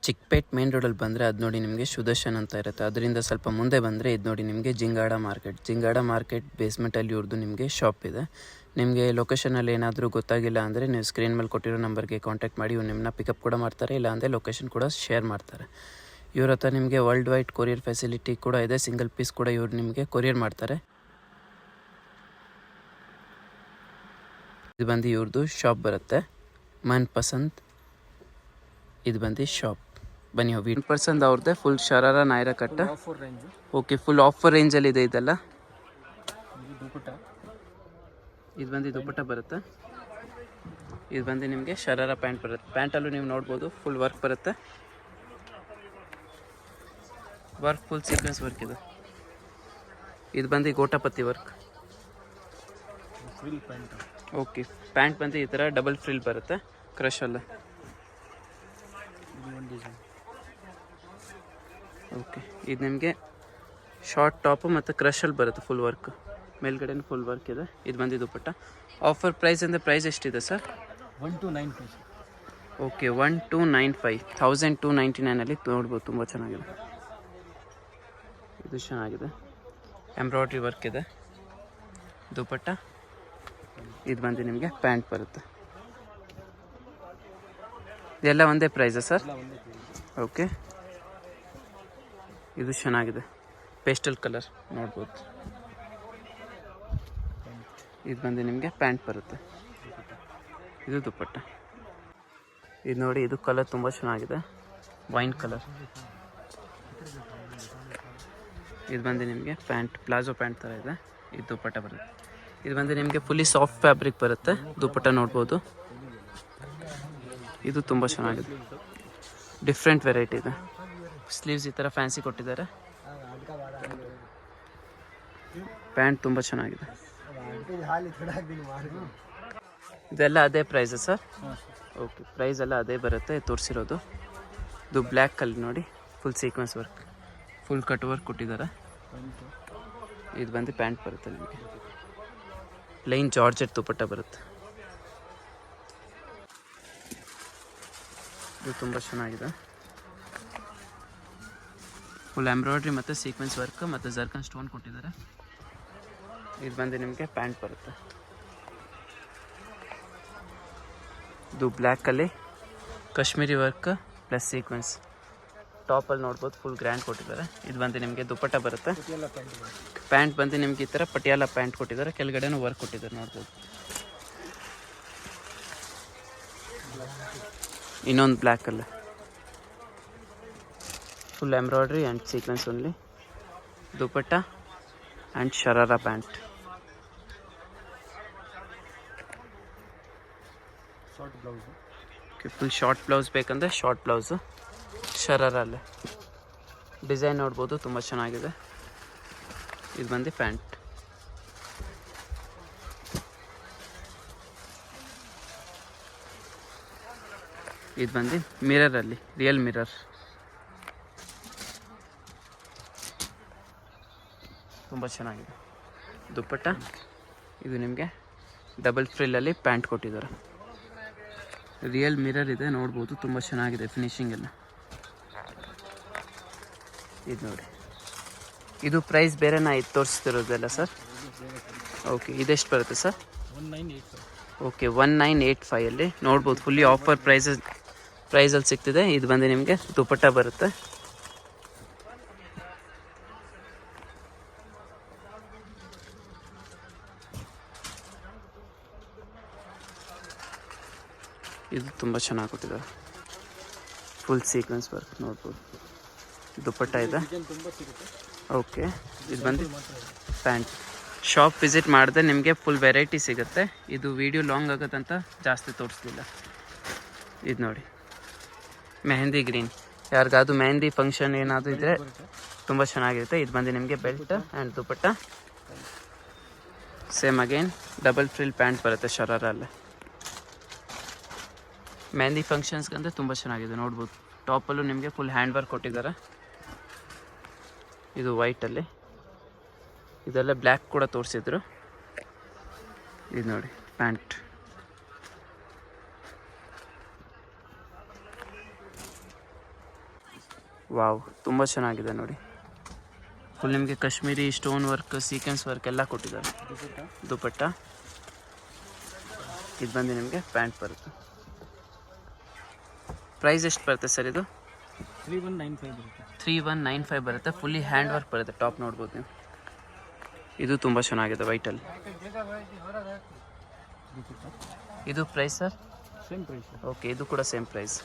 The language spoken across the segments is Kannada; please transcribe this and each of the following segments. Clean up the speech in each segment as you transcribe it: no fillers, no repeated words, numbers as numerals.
ಚಿಕ್ಕಪೇಟ್ ಮೇನ್ ರೋಡಲ್ಲಿ ಬಂದರೆ ಅದು ನೋಡಿ ನಿಮಗೆ ಸುದರ್ಶನ್ ಅಂತ ಇರುತ್ತೆ. ಅದರಿಂದ ಸ್ವಲ್ಪ ಮುಂದೆ ಬಂದರೆ ಇದು ನೋಡಿ ನಿಮಗೆ ಜಿಂಗಾಡ ಮಾರ್ಕೆಟ್ ಬೇಸ್ಮೆಂಟಲ್ಲಿ ಇವ್ರದ್ದು ನಿಮಗೆ ಶಾಪ್ ಇದೆ. ನಿಮಗೆ ಲೊಕೇಶನಲ್ಲಿ ಏನಾದರೂ ಗೊತ್ತಾಗಿಲ್ಲ ಅಂದರೆ ನೀವು ಸ್ಕ್ರೀನ್ ಮೇಲೆ ಕೊಟ್ಟಿರೋ ನಂಬರ್ಗೆ ಕಾಂಟ್ಯಾಕ್ಟ್ ಮಾಡಿ ಇವ್ರು ನಿಮ್ಮನ್ನ ಪಿಕಪ್ ಕೂಡ ಮಾಡ್ತಾರೆ, ಇಲ್ಲಾಂದರೆ ಲೊಕೇಶನ್ ಕೂಡ ಶೇರ್ ಮಾಡ್ತಾರೆ. ಇವ್ರ ಹತ್ರ ನಿಮಗೆ ವರ್ಲ್ಡ್ ವೈಡ್ ಕೊರಿಯರ್ ಫೆಸಿಲಿಟಿ ಕೂಡ ಇದೆ. ಸಿಂಗಲ್ ಪೀಸ್ ಕೂಡ ಇವ್ರು ನಿಮಗೆ ಕೊರಿಯರ್ ಮಾಡ್ತಾರೆ. ಇದು ಬಂದು ಇವ್ರದ್ದು ಶಾಪ್ ಬರುತ್ತೆ, ಮನ್ ಪಸಂದ್. ಇದು ಬಂದು ಶಾಪ್. ಬನ್ನಿ ಹೋಗಿ 1% ಅವ್ರದ್ದೇ ಫುಲ್ ಶರಾರ ನಾಯರ ಕಟ್ಟ. ಓಕೆ, ಫುಲ್ ಆಫರ್ ರೇಂಜಲ್ಲಿ ಇದೆ ಇದೆಲ್ಲ. ಇದು ಬಂದು ದುಪ್ಪಟ್ಟ ಬರುತ್ತೆ. ಇದು ಬಂದು ನಿಮಗೆ ಶರಾರ ಪ್ಯಾಂಟ್ ಬರುತ್ತೆ. ಪ್ಯಾಂಟಲ್ಲೂ ನೀವು ನೋಡ್ಬೋದು ಫುಲ್ ವರ್ಕ್ ಬರುತ್ತೆ. ವರ್ಕ್ ಫುಲ್ ಸೀಕ್ವೆನ್ಸ್ ವರ್ಕ್ ಇದೆ. ಇದು ಬಂದು ಗೋಟಾಪತಿ ವರ್ಕ್. ಓಕೆ, ಪ್ಯಾಂಟ್ ಬಂದು ಈ ಥರ ಡಬಲ್ ಫ್ರಿಲ್ ಬರುತ್ತೆ ಕ್ರಶಲ್ಲ. ಓಕೆ, ಇದು ನಿಮಗೆ ಶಾರ್ಟ್ ಟಾಪು ಮತ್ತು ಕ್ರಶಲ್ಲಿ ಬರುತ್ತೆ ಫುಲ್ ವರ್ಕ್. ಮೇಲ್ಗಡೆ ಫುಲ್ ವರ್ಕ್ ಇದೆ. ಇದು ಬಂದು ದುಪ್ಪಟ್ಟ. ಆಫರ್ ಪ್ರೈಸ್ ಅಂದರೆ ಪ್ರೈಸ್ ಎಷ್ಟಿದೆ ಸರ್? 1295. ಓಕೆ, 1295, 1299 ನೋಡ್ಬೋದು. ತುಂಬ ಚೆನ್ನಾಗಿದೆ. ಇದು ಚೆನ್ನಾಗಿದೆ, ಎಂಬ್ರಾಯ್ಡ್ರಿ ವರ್ಕ್ ಇದೆ. ದುಪ್ಪಟ್ಟ. ಇದು ಬಂದು ನಿಮಗೆ ಪ್ಯಾಂಟ್ ಬರುತ್ತೆ. ಇದೆಲ್ಲ ಒಂದೇ ಪ್ರೈಸಾ ಸರ್? ಓಕೆ, ಇದು ಚೆನ್ನಾಗಿದೆ, ಪೇಸ್ಟಲ್ ಕಲರ್ ನೋಡ್ಬೋದು. ಇದು ಬಂದು ನಿಮಗೆ ಪ್ಯಾಂಟ್ ಬರುತ್ತೆ. ಇದು ದುಪ್ಪಟ್ಟ. ಇದು ನೋಡಿ, ಇದು ಕಲರ್ ತುಂಬ ಚೆನ್ನಾಗಿದೆ, ವೈನ್ ಕಲರ್. ಇದು ಬಂದು ನಿಮಗೆ ಪ್ಯಾಂಟ್, ಪ್ಲಾಜೋ ಪ್ಯಾಂಟ್ ಥರ ಇದೆ. ಇದು ದುಪ್ಪಟ್ಟ ಬರುತ್ತೆ. ಇದು ಬಂದು ನಿಮಗೆ ಫುಲ್ಲಿ ಸಾಫ್ಟ್ ಫ್ಯಾಬ್ರಿಕ್ ಬರುತ್ತೆ. ದುಪ್ಪಟ್ಟ ನೋಡ್ಬೋದು. ಇದು ತುಂಬ ಚೆನ್ನಾಗಿದೆ, ಡಿಫ್ರೆಂಟ್ ವೆರೈಟಿ ಇದೆ. ಸ್ಲೀವ್ಸ್ ಈ ಥರ ಫ್ಯಾನ್ಸಿ ಕೊಟ್ಟಿದ್ದಾರೆ. ಪ್ಯಾಂಟ್ ತುಂಬ ಚೆನ್ನಾಗಿದೆ. ಇದೆಲ್ಲ ಅದೇ ಪ್ರೈಸಾ ಸರ್? ಓಕೆ, ಪ್ರೈಸ್ ಎಲ್ಲ ಅದೇ ಬರುತ್ತೆ ತೋರಿಸಿರೋದು. ಇದು ಬ್ಲ್ಯಾಕ್ ಕಲರ್ ನೋಡಿ, full sequence work, full cut work ಕೊಟ್ಟಿದ್ದಾರೆ. ಇದು ಬಂದು ಪ್ಯಾಂಟ್ ಬರುತ್ತೆ ನಿಮಗೆ. ಪ್ಲೈನ್ ಜಾರ್ಜೆಟ್ ದುಪ್ಪಟ್ಟ ಬರುತ್ತೆ. ಇದು ತುಂಬ ಚೆನ್ನಾಗಿದೆ, ಫುಲ್ ಎಂಬ್ರಾಯ್ಡ್ರಿ ಮತ್ತು ಸೀಕ್ವೆನ್ಸ್ ವರ್ಕ್ ಮತ್ತು ಜರ್ಕನ್ ಸ್ಟೋನ್ ಕೊಟ್ಟಿದ್ದಾರೆ. ಇದು ಬಂದು ನಿಮಗೆ ಪ್ಯಾಂಟ್ ಬರುತ್ತೆ. ಇದು ಬ್ಲ್ಯಾಕಲ್ಲಿ ಕಾಶ್ಮೀರಿ ವರ್ಕ್ ಪ್ಲಸ್ ಸೀಕ್ವೆನ್ಸ್. ಟಾಪಲ್ಲಿ ನೋಡ್ಬೋದು ಫುಲ್ ಗ್ರ್ಯಾಂಡ್ ಕೊಟ್ಟಿದ್ದಾರೆ. ಇದು ಬಂದು ನಿಮಗೆ ದುಪ್ಪಟ್ಟ ಬರುತ್ತೆ. ಪ್ಯಾಂಟ್ ಬಂದು ನಿಮ್ಗೆ ಈ ಥರ ಪಟಿಯಾಲ ಪ್ಯಾಂಟ್ ಕೊಟ್ಟಿದ್ದಾರೆ. ಕೆಳಗಡೆನೂ ವರ್ಕ್ ಕೊಟ್ಟಿದ್ದಾರೆ ನೋಡ್ಬೋದು. ಇನ್ನೊಂದು ಬ್ಲ್ಯಾಕಲ್ಲಿ full embroidery and sequence only. Dupatta and sharara pant. Okay, full short blouse ಬೇಕಂದರೆ ಶಾರ್ಟ್ ಬ್ಲೌಸು ಶರಾರಲ್ಲೇ. ಡಿಸೈನ್ ನೋಡ್ಬೋದು, ತುಂಬ ಚೆನ್ನಾಗಿದೆ. ಇದು ಬಂದು ಪ್ಯಾಂಟ್. ಇದು ಬಂದು ಮಿರರಲ್ಲಿ, ರಿಯಲ್ ಮಿರರ್. ತುಂಬ ಚೆನ್ನಾಗಿದೆ. ದುಪ್ಪಟ್ಟ. ಇದು ನಿಮಗೆ ಡಬಲ್ ಫ್ರಿಲ್ಲಲ್ಲಿ ಪ್ಯಾಂಟ್ ಕೊಟ್ಟಿದ್ದಾರೆ. ರಿಯಲ್ ಮಿರರ್ ಇದೆ ನೋಡ್ಬೋದು, ತುಂಬ ಚೆನ್ನಾಗಿದೆ ಫಿನಿಶಿಂಗ್ ಎಲ್ಲ. ಇದು ನೋಡಿ, ಇದು ಪ್ರೈಸ್ ಬೇರೆನಾ ಇದು ತೋರಿಸ್ತಿರೋದಲ್ಲ ಸರ್? ಓಕೆ, ಇದೆಷ್ಟು ಬರುತ್ತೆ ಸರ್? 1985. ಓಕೆ, 1985ಅಲ್ಲಿ ನೋಡ್ಬೋದು. ಫುಲ್ಲಿ ಆಫರ್ ಪ್ರೈಸಲ್ಲಿ ಸಿಗ್ತಿದೆ. ಇದು ಬಂದು ನಿಮಗೆ ದುಪ್ಪಟ್ಟ ಬರುತ್ತೆ. ಇದು ತುಂಬ ಚೆನ್ನಾಗಿ ಕೊಟ್ಟಿದ್ದಾರೆ, ಫುಲ್ ಸೀಕ್ವೆನ್ಸ್ ವರ್ಕ್ ನೋಡ್ಬೋದು. ದುಪ್ಪಟ್ಟ ಇದೆ. ಓಕೆ, ಇದು ಬಂದು ಪ್ಯಾಂಟ್. ಶಾಪ್ ವಿಸಿಟ್ ಮಾಡಿದ್ರೆ ನಿಮಗೆ ಫುಲ್ ವೆರೈಟಿ ಸಿಗುತ್ತೆ. ಇದು ವಿಡಿಯೋ ಲಾಂಗ್ ಆಗುತ್ತಂತ ಜಾಸ್ತಿ ತೋರಿಸ್ಲಿಲ್ಲ. ಇದು ನೋಡಿ, ಮೆಹಂದಿ ಗ್ರೀನ್. ಯಾರಿಗಾದ್ರು ಮೆಹಂದಿ ಫಂಕ್ಷನ್ ಏನಾದರೂ ಇದ್ದರೆ ತುಂಬ ಚೆನ್ನಾಗಿರುತ್ತೆ. ಇದು ಬಂದು ನಿಮಗೆ belt and dupatta. Same again double frill pant ಬರುತ್ತೆ ಶರಾರಲ್ಲೇ. ಮೆಹಂದಿ ಫಂಕ್ಷನ್ಸ್ಗಂದರೆ ತುಂಬ ಚೆನ್ನಾಗಿದೆ ನೋಡ್ಬೋದು. ಟಾಪಲ್ಲೂ ನಿಮಗೆ ಫುಲ್ ಹ್ಯಾಂಡ್ ವರ್ಕ್ ಕೊಟ್ಟಿದ್ದಾರೆ. ಇದು ವೈಟಲ್ಲಿ. ಇದೆಲ್ಲ ಬ್ಲ್ಯಾಕ್ ಕೂಡ ತೋರಿಸಿದ್ರು. ಇದು ನೋಡಿ ಪ್ಯಾಂಟ್. ವಾವ್, ತುಂಬ ಚೆನ್ನಾಗಿದೆ ನೋಡಿ. ಫುಲ್ ನಿಮಗೆ Kashmiri stone work, sequence work ಎಲ್ಲ ಕೊಟ್ಟಿದ್ದಾರೆ. ದುಪಟ್ಟ ಇದು ಬಂದು ನಿಮಗೆ ಪ್ಯಾಂಟ್ ಬರುತ್ತೆ. ಪ್ರೈಸ್ ಎಷ್ಟು ಬರುತ್ತೆ ಸರ್ ಇದು? 3195 ಬರುತ್ತೆ. 3195 ಬರುತ್ತೆ. ಫುಲ್ಲಿ ಹ್ಯಾಂಡ್ ವರ್ಕ್ ಬರುತ್ತೆ. ಟಾಪ್ ನೋಡ್ಬೋದು ನೀವು. ಇದು ತುಂಬ ಚೆನ್ನಾಗಿದೆ ವೈಟಲ್ಲಿ. ಇದು price sir? Same price. Okay, ಇದು ಕೂಡ ಸೇಮ್ ಪ್ರೈಸ್.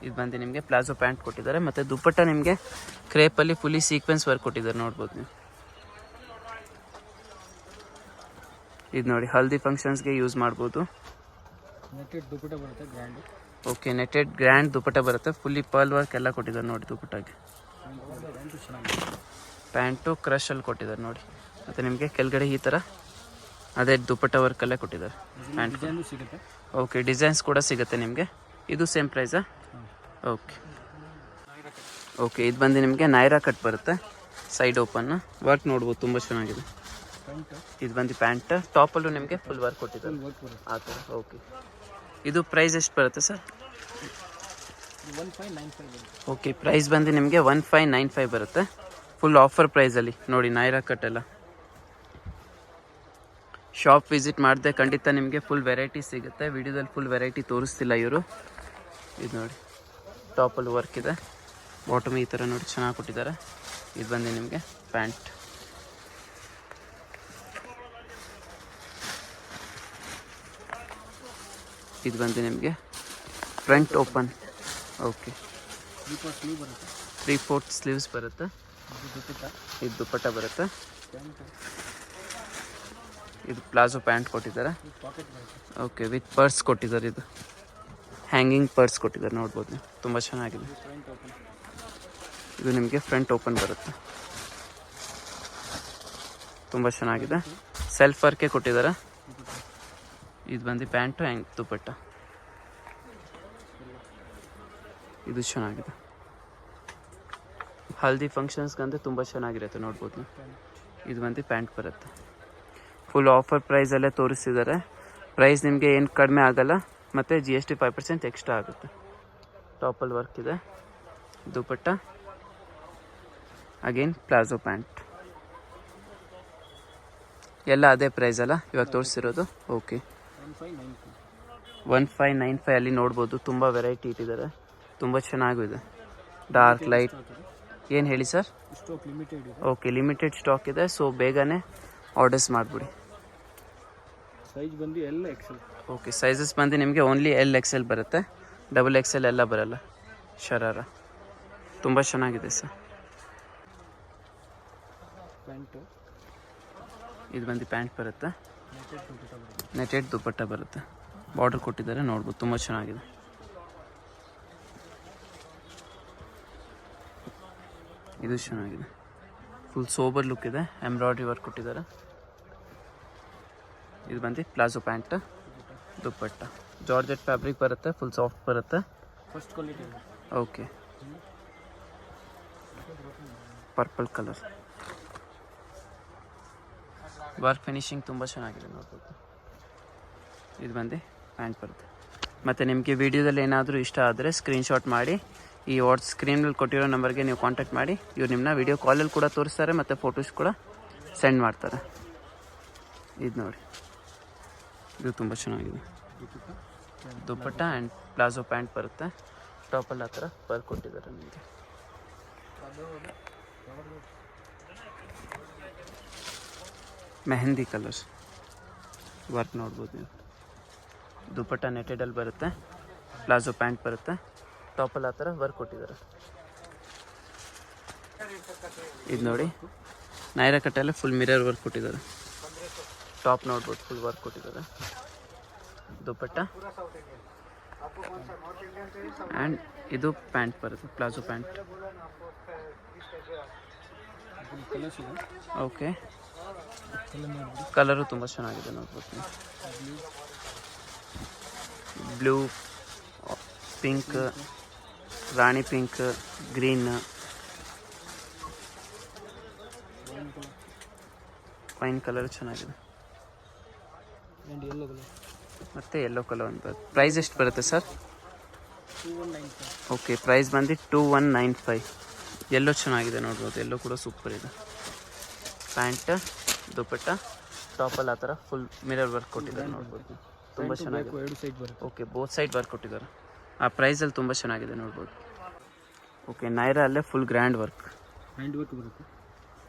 ಇದು ಬಂದು ನಿಮಗೆ ಪ್ಲಾಜೋ ಪ್ಯಾಂಟ್ ಕೊಟ್ಟಿದ್ದಾರೆ. ಮತ್ತು ದುಪ್ಪಟ್ಟ ನಿಮಗೆ ಕ್ರೇಪಲ್ಲಿ ಫುಲ್ಲಿ ಸೀಕ್ವೆನ್ಸ್ ವರ್ಕ್ ಕೊಟ್ಟಿದ್ದಾರೆ, ನೋಡ್ಬೋದು ನೀವು. ಇದು ನೋಡಿ, ಹಲ್ದಿ ಫಂಕ್ಷನ್ಸ್ಗೆ ಯೂಸ್ ಮಾಡ್ಬೋದು. ನೆಟ್ಟೆಡ್ ದುಪಟ್ಟ ಬರುತ್ತೆ, grand. Okay, netted grand dupatta ಬರುತ್ತೆ. ಫುಲ್ಲಿ ಪರ್ಲ್ ವರ್ಕ್ ಎಲ್ಲ ಕೊಟ್ಟಿದ್ದಾರೆ ನೋಡಿ ದುಪಟ್ಟಾಗೆ. ಪ್ಯಾಂಟು ಕ್ರಶಲ್ಲಿ ಕೊಟ್ಟಿದ್ದಾರೆ ನೋಡಿ. ಮತ್ತು ನಿಮಗೆ ಕೆಳಗಡೆ ಈ ಥರ ಅದೇ ದುಪಟ್ಟ ವರ್ಕಲ್ಲೇ ಕೊಟ್ಟಿದ್ದಾರೆ. ಪ್ಯಾಂಟ್ ಡಿಸೈನು ಸಿಗುತ್ತೆ. ಓಕೆ, ಡಿಸೈನ್ಸ್ ಕೂಡ ಸಿಗುತ್ತೆ ನಿಮಗೆ. ಇದು ಸೇಮ್ ಪ್ರೈಸಾ? ಓಕೆ ಓಕೆ, ಇದು ಬಂದು ನಿಮಗೆ ನೈರಾ ಕಟ್ ಬರುತ್ತೆ. ಸೈಡ್ ಓಪನ್ ವರ್ಕ್ ನೋಡ್ಬೋದು, ತುಂಬ ಚೆನ್ನಾಗಿದೆ. ಇದು ಬಂದು ಪ್ಯಾಂಟ್. ಟಾಪಲ್ಲೂ ನಿಮಗೆ ಫುಲ್ ವರ್ಕ್ ಕೊಟ್ಟಿದ್ದಾರೆ ಆ ಥರ. ಓಕೆ, ಇದು ಪ್ರೈಸ್ ಎಷ್ಟು ಬರುತ್ತೆ ಸರ್? 1595. ಓಕೆ, ಪ್ರೈಸ್ ಬಂದು ನಿಮಗೆ 1595 ಬರುತ್ತೆ. ಫುಲ್ ಆಫರ್ ಪ್ರೈಸಲ್ಲಿ ನೋಡಿ, ನೈರಾ ಕಟ್ ಎಲ್ಲ. ಶಾಪ್ ವಿಸಿಟ್ ಮಾಡಿದೆ ಖಂಡಿತ ನಿಮಗೆ ಫುಲ್ ವೆರೈಟಿ ಸಿಗುತ್ತೆ. ವಿಡಿಯೋದಲ್ಲಿ ಫುಲ್ ವೆರೈಟಿ ತೋರಿಸ್ತಿಲ್ಲ ಇವರು. ಇದು ನೋಡಿ, ಟಾಪಲ್ಲಿ ವರ್ಕ್ ಇದೆ, ಬಾಟಮ್ ಈ ಥರ ನೋಡಿ ಚೆನ್ನಾಗಿ ಕೊಟ್ಟಿದ್ದಾರೆ. ಇದು ಬಂದು ನಿಮಗೆ ಪ್ಯಾಂಟ್. ಇದು ಬಂದು ನಿಮಗೆ ಫ್ರಂಟ್ ಓಪನ್. ಓಕೆ, 3/4 ಸ್ಲೀವ್ಸ್ ಬರುತ್ತೆ. ಇದು ದುಪಟ್ಟ ಬರುತ್ತೆ. ಇದು ಪ್ಲಾಜೋ ಪ್ಯಾಂಟ್ ಕೊಟ್ಟಿದ್ದಾರೆ. ಓಕೆ, ವಿತ್ ಪರ್ಸ್ ಕೊಟ್ಟಿದ್ದಾರೆ. ಇದು ಹ್ಯಾಂಗಿಂಗ್ ಪರ್ಸ್ ಕೊಟ್ಟಿದ್ದಾರೆ, ನೋಡ್ಬೋದು ನೀವು. ತುಂಬ ಚೆನ್ನಾಗಿದೆ. ಇದು ನಿಮಗೆ ಫ್ರಂಟ್ ಓಪನ್ ಬರುತ್ತೆ. ತುಂಬ ಚೆನ್ನಾಗಿದೆ. ಸೆಲ್ಫ್ ವರ್ಕೆ ಕೊಟ್ಟಿದ್ದಾರೆ. ಇದು ಬಂದು ಪ್ಯಾಂಟು ಹ್ಯಾಂಗ್ ದುಪಟ್ಟ. ಇದು ಚೆನ್ನಾಗಿದೆ. ಹಲ್ದಿ ಫಂಕ್ಷನ್ಸ್ಗಂದ್ರೆ ತುಂಬ ಚೆನ್ನಾಗಿರುತ್ತೆ, ನೋಡ್ಬೋದು ನೀವು. ಇದು ಬಂದು ಪ್ಯಾಂಟ್ ಬರುತ್ತೆ. ಫುಲ್ ಆಫರ್ ಪ್ರೈಸಲ್ಲೇ ತೋರಿಸ್ತಿದ್ದಾರೆ. ಪ್ರೈಸ್ ನಿಮಗೆ ಏನು ಕಡಿಮೆ ಆಗೋಲ್ಲ. ಮತ್ತು GST 5% ಎಕ್ಸ್ಟ್ರಾ ಆಗುತ್ತೆ. ಟಾಪಲ್ಲಿ ವರ್ಕ್ ಇದೆ, ದುಪಟ್ಟ, ಅಗೇನ್ ಪ್ಲಾಜೋ ಪ್ಯಾಂಟ್. ಎಲ್ಲ ಅದೇ ಪ್ರೈಸ್ ಅಲ್ಲ ಇವಾಗ ತೋರಿಸ್ತಿರೋದು? ಓಕೆ, 1595 ಅಲ್ಲಿ ನೋಡ್ಬೋದು. ತುಂಬ ವೆರೈಟಿ ಇಟ್ಟಿದ್ದಾರೆ, ತುಂಬ ಚೆನ್ನಾಗಿದೆ. ಡಾರ್ಕ್ ಲೈಟ್ ಏನು ಹೇಳಿ ಸರ್? ಸ್ಟಾಕ್ ಲಿಮಿಟೆಡ್ ಇದೆ. ಓಕೆ, ಲಿಮಿಟೆಡ್ ಸ್ಟಾಕ್ ಇದೆ. ಸೊ ಬೇಗನೆ ಆರ್ಡರ್ಸ್ ಮಾಡಿಬಿಡಿ. ಸೈಜ್ ಬಂದು L XL. ಓಕೆ, ಸೈಜಸ್ ಬಂದು ನಿಮಗೆ ಓನ್ಲಿ L XL ಬರುತ್ತೆ. XXL ಎಲ್ಲ ಬರಲ್ಲ. ಶರಾರ ತುಂಬ ಚೆನ್ನಾಗಿದೆ ಸರ್. ಪ್ಯಾಂಟು ಇದು ಬಂದು ಪ್ಯಾಂಟ್ ಬರುತ್ತೆ. ನೆಟೆಡ್ ದುಪಟ್ಟ ಬರುತ್ತೆ. ಬಾರ್ಡರ್ ಕೊಟ್ಟಿದ್ದಾರೆ, ನೋಡ್ಬೋದು. ತುಂಬ ಚೆನ್ನಾಗಿದೆ. ಇದು ಚೆನ್ನಾಗಿದೆ. ಫುಲ್ ಸೋಬರ್ ಲುಕ್ ಇದೆ. ಎಂಬ್ರಾಯ್ಡ್ರಿ ವರ್ಕ್ ಕೊಟ್ಟಿದ್ದಾರೆ. ಇದು ಬಂದು palazzo pant, dupatta. Georgette fabric ಬರುತ್ತೆ. ಫುಲ್ ಸಾಫ್ಟ್ ಬರುತ್ತೆ. First quality. Okay, purple colour work finishing ತುಂಬ ಚೆನ್ನಾಗಿದೆ, ನೋಡ್ಬೋದು. ಇದು ಬಂದು ಪ್ಯಾಂಟ್ ಬರುತ್ತೆ. ಮತ್ತು ನಿಮಗೆ ವಿಡಿಯೋದಲ್ಲಿ ಏನಾದರೂ ಇಷ್ಟ ಆದರೆ ಸ್ಕ್ರೀನ್ಶಾಟ್ ಮಾಡಿ ಈ ಸ್ಕ್ರೀನಲ್ಲಿ ಕೊಟ್ಟಿರೋ ನಂಬರ್ಗೆ ನೀವು ಕಾಂಟ್ಯಾಕ್ಟ್ ಮಾಡಿ. ಇವ್ರು ನಿಮ್ಮನ್ನ ವಿಡಿಯೋ ಕಾಲಲ್ಲಿ ಕೂಡ ತೋರಿಸ್ತಾರೆ ಮತ್ತು ಫೋಟೋಸ್ ಕೂಡ ಸೆಂಡ್ ಮಾಡ್ತಾರೆ. ಇದು ನೋಡಿ, ಇದು ತುಂಬ ಚೆನ್ನಾಗಿದೆ. ದುಪಟ್ಟ ಆ್ಯಂಡ್ ಪ್ಲಾಜೋ ಪ್ಯಾಂಟ್ ಬರುತ್ತೆ. ಟಾಪಲ್ಲಿ ಆ ಥರ ವರ್ಕ್ ಕೊಟ್ಟಿದ್ದಾರೆ ನಿಮಗೆ. ಮೆಹಂದಿ ಕಲರ್ ವರ್ಕ್ ನೋಡ್ಬೋದು ನೀವು. ದುಪಟ್ಟ ನೆಟೆಡಲ್ಲಿ ಬರುತ್ತೆ. ಪ್ಲಾಜೋ ಪ್ಯಾಂಟ್ ಬರುತ್ತೆ. ಟಾಪಲ್ಲಿ ಆ ಥರ ವರ್ಕ್ ಕೊಟ್ಟಿದ್ದಾರೆ. ಇದು ನೋಡಿ, ನೈರಾ ಕಟ್ಟೆಲ್ಲ ಫುಲ್ ಮಿರರ್ ವರ್ಕ್ ಕೊಟ್ಟಿದ್ದಾರೆ. ಟಾಪ್ ನೋಡ್ಬೋದು, ಫುಲ್ ವರ್ಕ್ ಕೊಟ್ಟಿದ್ದಾರೆ. ದುಪಟ್ಟ ಆ್ಯಂಡ್ ಇದು ಪ್ಯಾಂಟ್ ಬರುತ್ತೆ, ಪ್ಲಾಜೋ ಪ್ಯಾಂಟ್. ಓಕೆ, ಕಲರು ತುಂಬ ಚೆನ್ನಾಗಿದೆ, ನೋಡ್ಬೋದು. ಬ್ಲೂ, ಪಿಂಕ್, ರಾಣಿ ಪಿಂಕ್, ಗ್ರೀನ್, ವೈನ್ ಕಲರ್ ಚೆನ್ನಾಗಿದೆ. ಮತ್ತು ಯೆಲ್ಲೋ ಕಲರ್ ಒಂದು ಬರುತ್ತೆ. ಪ್ರೈಸ್ ಎಷ್ಟು ಬರುತ್ತೆ ಸರ್? 2195. ಓಕೆ, ಪ್ರೈಸ್ ಬಂದು 2195. ಎಲ್ಲೋ ಚೆನ್ನಾಗಿದೆ ನೋಡ್ಬೋದು, ಎಲ್ಲೋ ಕೂಡ ಸೂಪರ್ ಇದೆ. ಪ್ಯಾಂಟ್, ದುಪಟ್ಟ, ಟಾಪಲ್ಲಿ ಆ ಥರ ಫುಲ್ ಮಿರರ್ ವರ್ಕ್ ಕೊಟ್ಟಿದ್ದಾರೆ ನೋಡ್ಬೋದು. ತುಂಬ ಚೆನ್ನಾಗಿದೆ. 2 ಸೈಡ್ ಬರುತ್ತೆ. ಓಕೆ, ಬೋತ್ ಸೈಡ್ ವರ್ಕ್ ಕೊಟ್ಟಿದ್ದಾರೆ. ಆ ಪ್ರೈಸಲ್ಲಿ ತುಂಬ ಚೆನ್ನಾಗಿದೆ ನೋಡ್ಬೋದು. ಓಕೆ, ನೈರಾ ಅಲ್ಲೇ full grand work. Hand work ಬರುತ್ತೆ.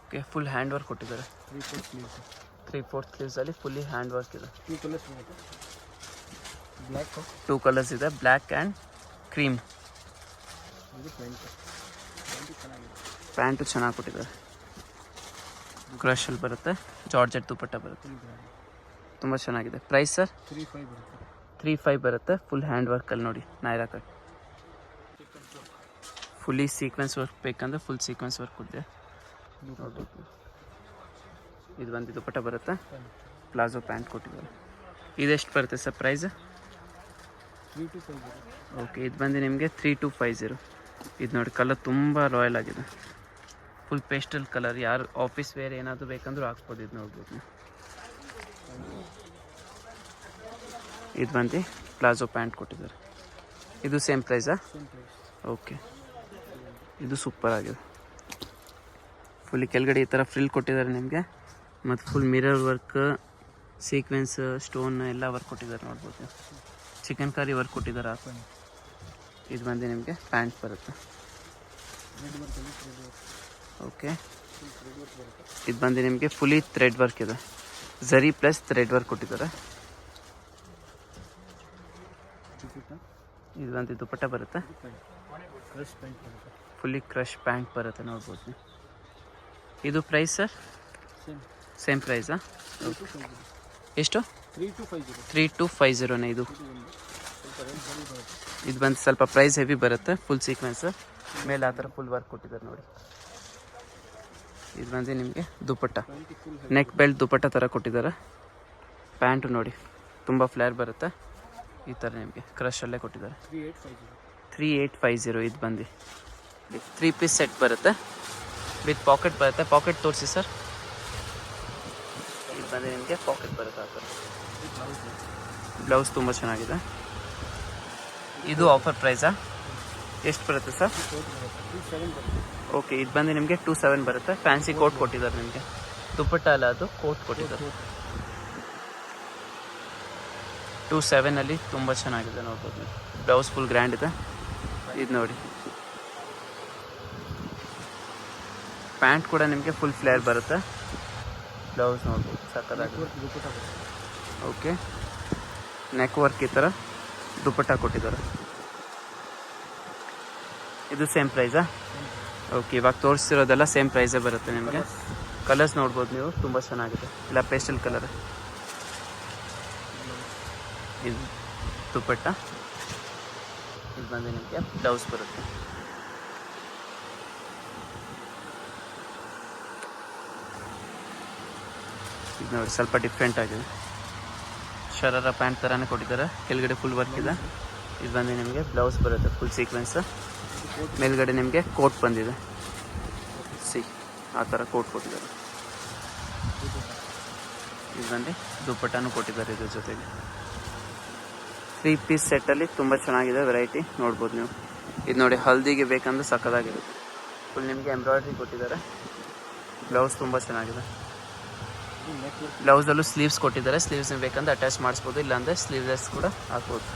ಓಕೆ, ಫುಲ್ ಹ್ಯಾಂಡ್ ವರ್ಕ್ ಕೊಟ್ಟಿದ್ದಾರೆ. 3/4 ಸ್ಲೀವ್ಸ್. 3/4 ಸ್ಲೀವ್ಸಲ್ಲಿ ಫುಲ್ಲಿ ಹ್ಯಾಂಡ್ ವರ್ಕ್ ಇದೆ. 2 ಕಲರ್ಸ್ ಬರುತ್ತೆ. ಬ್ಲ್ಯಾಕ್ 2 ಕಲರ್ಸ್ ಇದೆ, ಬ್ಲ್ಯಾಕ್ ಆ್ಯಂಡ್ ಕ್ರೀಮ್. ಇದು ಪ್ಯಾಂಟ್ ಚೆನ್ನಾಗಿದೆ. ಪ್ಯಾಂಟು ಚೆನ್ನಾಗಿ ಕೊಟ್ಟಿದ್ದಾರೆ. ಕ್ರಶಲ್ಲಿ ಬರುತ್ತೆ, ಜಾರ್ಜೆಟ್ ದುಪಟ್ಟ ಬರುತ್ತೆ. ತುಂಬ ಚೆನ್ನಾಗಿದೆ. ಪ್ರೈಸ್ ಸರ್ 3/5 ಬರುತ್ತೆ. 3/5 ಬರುತ್ತೆ. ಫುಲ್ ಹ್ಯಾಂಡ್ ವರ್ಕಲ್ಲಿ ನೋಡಿ, Naira cut. Fully sequence work ಬೇಕಂದ್ರೆ ಫುಲ್ ಸೀಕ್ವೆನ್ಸ್ ವರ್ಕ್ ಕೊಟ್ಟಿದೆ ನೋಡ್ಬೋದು. ಇದು ಬಂದು ದುಪಟ್ಟ ಬರುತ್ತೆ, ಪ್ಲಾಜೋ ಪ್ಯಾಂಟ್ ಕೊಟ್ಟಿದ್ದಾರೆ. ಇದೆಷ್ಟು ಬರುತ್ತೆ ಸರ್ ಪ್ರೈಸ್? 3,250. ಓಕೆ, ಇದು ಬಂದು ನಿಮಗೆ 3250. ಇದು ನೋಡಿ, ಕಲರ್ ತುಂಬ ರಾಯಲ್ ಆಗಿದೆ. Full pastel colour. ಯಾರು ಆಫೀಸ್ ವೇರ್ ಏನಾದರೂ ಬೇಕಂದ್ರೂ ಹಾಕ್ಬೋದು. ಇದು ನೋಡ್ಬೋದು. ಇದು ಬಂದು ಪ್ಲಾಜೋ ಪ್ಯಾಂಟ್ ಕೊಟ್ಟಿದ್ದಾರೆ. ಇದು ಸೇಮ್ ಪ್ರೈಸಾ? ಓಕೆ, ಇದು ಸೂಪರ್ ಆಗಿದೆ. ಫುಲ್ಲಿ ಕೆಳಗಡೆ ಈ ಥರ ಫ್ರಿಲ್ ಕೊಟ್ಟಿದ್ದಾರೆ ನಿಮಗೆ, ಮತ್ತು full mirror work, sequence, stone ಎಲ್ಲ ವರ್ಕ್ ಕೊಟ್ಟಿದ್ದಾರೆ ನೋಡ್ಬೋದು. ಚಿಕನ್ ಕರಿ ವರ್ಕ್ ಕೊಟ್ಟಿದ್ದಾರೆ. ಇದು ಬಂದು ನಿಮಗೆ ಪ್ಯಾಂಟ್ ಬರುತ್ತೆ. ಓಕೆ, ಇದು ಬಂದು ನಿಮಗೆ ಫುಲ್ಲಿ ಥ್ರೆಡ್ ವರ್ಕ್ ಇದೆ. ಝರಿ ಪ್ಲಸ್ ಥ್ರೆಡ್ ವರ್ಕ್ ಕೊಟ್ಟಿದ್ದಾರೆ. ಇದು ಬಂದು ದುಪಟ್ಟ ಬರುತ್ತೆ, ಕ್ರಶ್ ಪ್ಯಾಂಟ್ ಬರುತ್ತೆ. ಫುಲ್ಲಿ ಕ್ರಶ್ ಪ್ಯಾಂಟ್ ಬರುತ್ತೆ ನೋಡ್ಬೋದು. ಇದು ಪ್ರೈಸ್ ಸರ್? ಸೇಮ್ ಪ್ರೈಸಾ? ಎಷ್ಟು? 3250. 3250ನೇ ಇದು. ಇದು ಬಂದು ಸ್ವಲ್ಪ ಪ್ರೈಸ್ ಹೆವಿ ಬರುತ್ತೆ. ಫುಲ್ ಸೀಕ್ವೆನ್ಸ್ ಮೇಲೆ ಆ ಥರ ಫುಲ್ ವರ್ಕ್ ಕೊಟ್ಟಿದ್ದಾರೆ ನೋಡಿ. ಇದು ಬಂದು ನಿಮಗೆ ದುಪಟ್ಟ, ನೆಕ್ ಬೆಲ್ಟ್ ದುಪಟ್ಟ ಥರ ಕೊಟ್ಟಿದ್ದಾರೆ. ಪ್ಯಾಂಟು ನೋಡಿ ತುಂಬ ಫ್ಲೇರ್ ಬರುತ್ತೆ. ಈ ಥರ ನಿಮಗೆ ಕ್ರಶಲ್ಲೇ ಕೊಟ್ಟಿದ್ದಾರೆ. 3850. ಇದು ಬಂದು 3 ಪೀಸ್ ಸೆಟ್ ಬರುತ್ತೆ, ವಿತ್ ಪಾಕೆಟ್ ಬರುತ್ತೆ. ಪಾಕೆಟ್ ತೋರಿಸಿ ಸರ್. ಇದು ಬಂದು ನಿಮಗೆ ಪಾಕೆಟ್ ಬರುತ್ತೆ ಆ ಥರ. ಬ್ಲೌಸ್ ತುಂಬ ಚೆನ್ನಾಗಿದೆ. ಇದು ಆಫರ್ ಪ್ರೈಸಾ? ಎಷ್ಟು ಬರುತ್ತೆ ಸರ್? 27 ಬರುತ್ತೆ. ಓಕೆ, ಇದು ಬಂದು ನಿಮಗೆ 27 ಬರುತ್ತೆ. ಫ್ಯಾನ್ಸಿ ಕೋಟ್ ಕೊಟ್ಟಿದ್ದಾರೆ ನಿಮಗೆ. ದುಪಟ್ಟ ಅಲ್ಲ, ಅದು ಕೋಟ್ ಕೊಟ್ಟಿದ್ದಾರೆ. 27ಅಲ್ಲಿ ತುಂಬ ಚೆನ್ನಾಗಿದೆ ನೋಡ್ಬೋದು. ಬ್ಲೌಸ್ ಫುಲ್ ಗ್ರ್ಯಾಂಡ್ ಇದೆ. ಇದು ನೋಡಿ, ಪ್ಯಾಂಟ್ ಕೂಡ ನಿಮಗೆ ಫುಲ್ ಫ್ಲೇರ್ ಬರುತ್ತೆ. ಬ್ಲೌಸ್ ನೋಡ್ಬೋದು, ಸಕ್ಕತ್ತಾಗಿದೆ. ಓಕೆ, ನೆಕ್ ವರ್ಕ್ ಈ ಥರ ದುಪಟ್ಟ ಕೊಟ್ಟಿದ್ದಾರೆ. ಇದು ಸೇಮ್ ಪ್ರೈಸಾ? ಓಕೆ, ಇವಾಗ ತೋರಿಸ್ತಿರೋದೆಲ್ಲ ಸೇಮ್ ಪ್ರೈಸೇ ಬರುತ್ತೆ ನಿಮಗೆ. ಕಲರ್ಸ್ ನೋಡ್ಬೋದು ನೀವು, ತುಂಬ ಚೆನ್ನಾಗಿದೆ. ಇಲ್ಲ ಪೇಸ್ಟಲ್ ಕಲರ್. ಇದು ದುಪಟ್ಟ. ಇದು ಬಂದು ನಿಮಗೆ ಬ್ಲೌಸ್ ಬರುತ್ತೆ. ಇದು ನೋಡಿ, ಸ್ವಲ್ಪ ಡಿಫ್ರೆಂಟ್ ಆಗಿದೆ. ಶರಾರ ಪ್ಯಾಂಟ್ ಥರನೇ ಕೊಟ್ಟಿದ್ದಾರೆ. ಕೆಳಗಡೆ ಫುಲ್ ವರ್ಕ್ ಇದೆ. ಇದು ಬಂದು ನಿಮಗೆ ಬ್ಲೌಸ್ ಬರುತ್ತೆ, ಫುಲ್ ಸೀಕ್ವೆನ್ಸ್. ಮೇಲ್ಗಡೆ ನಿಮಗೆ ಕೋಟ್ ಬಂದಿದೆ. ಆ ಥರ ಕೋಟ್ ಕೊಟ್ಟಿದ್ದಾರೆ. ಇದು ಬಂದು ದುಪಟ್ಟನೂ ಕೊಟ್ಟಿದ್ದಾರೆ ಇದ್ರ ಜೊತೆಗೆ. 3 ಪೀಸ್ ಸೆಟ್ಟಲ್ಲಿ ತುಂಬ ಚೆನ್ನಾಗಿದೆ. ವೆರೈಟಿ ನೋಡ್ಬೋದು ನೀವು. ಇದು ನೋಡಿ, ಹಲ್ದಿಗೆ ಬೇಕಂದ್ರೆ ಸಕ್ಕದಾಗಿರುತ್ತೆ. ಫುಲ್ ನಿಮಗೆ ಎಂಬ್ರಾಯ್ಡ್ರಿ ಕೊಟ್ಟಿದ್ದಾರೆ. ಬ್ಲೌಸ್ ತುಂಬ ಚೆನ್ನಾಗಿದೆ. ಬ್ಲೌಸಲ್ಲೂ ಸ್ಲೀವ್ಸ್ ಕೊಟ್ಟಿದ್ದಾರೆ. ಸ್ಲೀವ್ಸ್ ಬೇಕಂದ್ರೆ ಅಟ್ಯಾಚ್ ಮಾಡಿಸ್ಬೋದು, ಇಲ್ಲಾಂದರೆ ಸ್ಲೀವ್ಲೆಸ್ ಕೂಡ ಹಾಕ್ಬೋದು.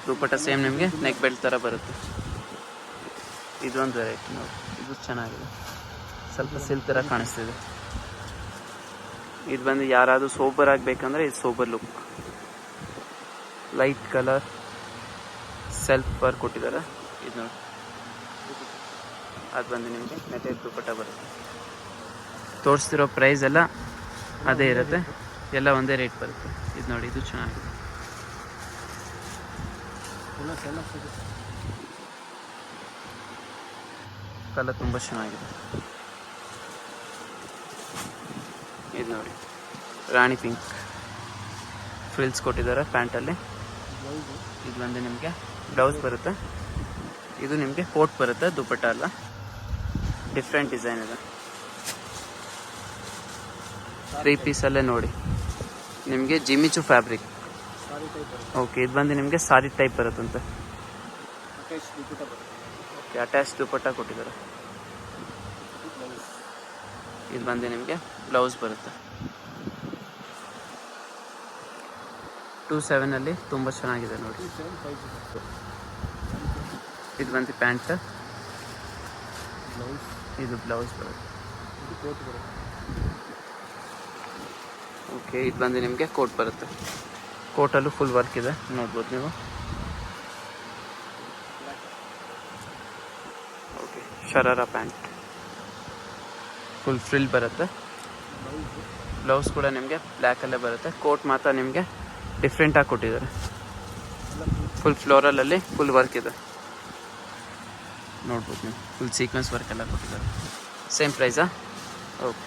ದುಪಟ್ಟ ಸೇಮ್ ನಿಮಗೆ ನೆಕ್ ಬೆಲ್ಟ್ ಥರ ಬರುತ್ತೆ. ಇದೊಂದು ವೆರೈಟಿ ನೋಡಿ, ಇದು ಚೆನ್ನಾಗಿದೆ. ಸ್ವಲ್ಪ ಸಿಲ್ಕ್ ಥರ ಕಾಣಿಸ್ತಿದೆ. ಇದು ಬಂದು ಯಾರಾದರೂ ಸೋಬರ್ ಆಗಬೇಕಂದ್ರೆ ಇದು sober look. Light colour self work ಕೊಟ್ಟಿದ್ದಾರೆ. ಇದು ನೋಡಿ, ಅದು ಬಂದು ನಿಮಗೆ ನೆಟೆಡ್ ದುಪಟ್ಟ ಬರುತ್ತೆ. ತೋರಿಸ್ತಿರೋ ಪ್ರೈಸ್ ಎಲ್ಲ ಅದೇ ಇರುತ್ತೆ, ಎಲ್ಲ ಒಂದೇ ರೇಟ್ ಬರುತ್ತೆ. ಇದು ನೋಡಿ, ಇದು ಚೆನ್ನಾಗಿದೆ. ಕಲರ್ ತುಂಬ ಚೆನ್ನಾಗಿದೆ. ಇದು ನೋಡಿ, ರಾಣಿ ಪಿಂಕ್ ಫ್ರಿಲ್ಸ್ ಕೊಟ್ಟಿದ್ದಾರೆ ಪ್ಯಾಂಟಲ್ಲಿ. ಇದು ಬಂದು ನಿಮಗೆ ಬ್ಲೌಸ್ ಬರುತ್ತೆ. ಇದು ನಿಮಗೆ ಕೋಟ್ ಬರುತ್ತೆ, ದುಪಟ್ಟ ಅಲ್ಲ. ಡಿಫ್ರೆಂಟ್ ಡಿಸೈನ್ ಇದೆ. 3 ಪೀಸಲ್ಲೇ ನೋಡಿ ನಿಮಗೆ ಜಿಮಿಚು ಫ್ಯಾಬ್ರಿಕ್. ಓಕೆ, ಇದು ಬಂದು ನಿಮಗೆ ಸಾರಿ ಟೈಪ್ ಬರುತ್ತಂತೆ. ಅಟ್ಯಾಚ್ ದುಪ್ಪಟ್ಟ ಬರುತ್ತೆ. ಓಕೆ, ಅಟ್ಯಾಚ್ ದುಪಟ್ಟ ಕೊಟ್ಟಿದ್ದಾರೆ. ಬ್ಲೌಸ್ ಇದು ಬಂದು ನಿಮಗೆ ಬ್ಲೌಸ್ ಬರುತ್ತೆ. 27 ತುಂಬ ಚೆನ್ನಾಗಿದೆ ನೋಡಿ. 2750. ಇದು ಬಂದು ಪ್ಯಾಂಟ್, ಬ್ಲೌಸ್ ಇದು ಬ್ಲೌಸ್ ಬರುತ್ತೆ. ಇದು ಕೋಟ್ ಬರುತ್ತೆ. ಓಕೆ, ಇದು ಬಂದು ನಿಮಗೆ ಕೋಟ್ ಬರುತ್ತೆ. ಕೋಟಲ್ಲೂ ಫುಲ್ ವರ್ಕ್ ಇದೆ ನೋಡ್ಬೋದು ನೀವು. ಓಕೆ, ಶರಾರ ಪ್ಯಾಂಟ್ ಫುಲ್ ಫ್ರಿಲ್ ಬರುತ್ತೆ. ಬ್ಲೌಸ್ ಬ್ಲೌಸ್ ಕೂಡ ನಿಮಗೆ ಬ್ಲ್ಯಾಕಲ್ಲೇ ಬರುತ್ತೆ. ಕೋಟ್ ಮಾತ್ರ ನಿಮಗೆ ಡಿಫ್ರೆಂಟಾಗಿ ಕೊಟ್ಟಿದ್ದಾರೆ. ಫುಲ್ ಫ್ಲೋರಲಲ್ಲಿ ಫುಲ್ ವರ್ಕ್ ಇದೆ ನೋಡ್ಬೋದು ನೀವು. ಫುಲ್ ಸೀಕ್ವೆನ್ಸ್ ವರ್ಕ್ ಎಲ್ಲ ಕೊಟ್ಟಿದ್ದಾರೆ. ಸೇಮ್ ಪ್ರೈಸಾ? ಓಕೆ.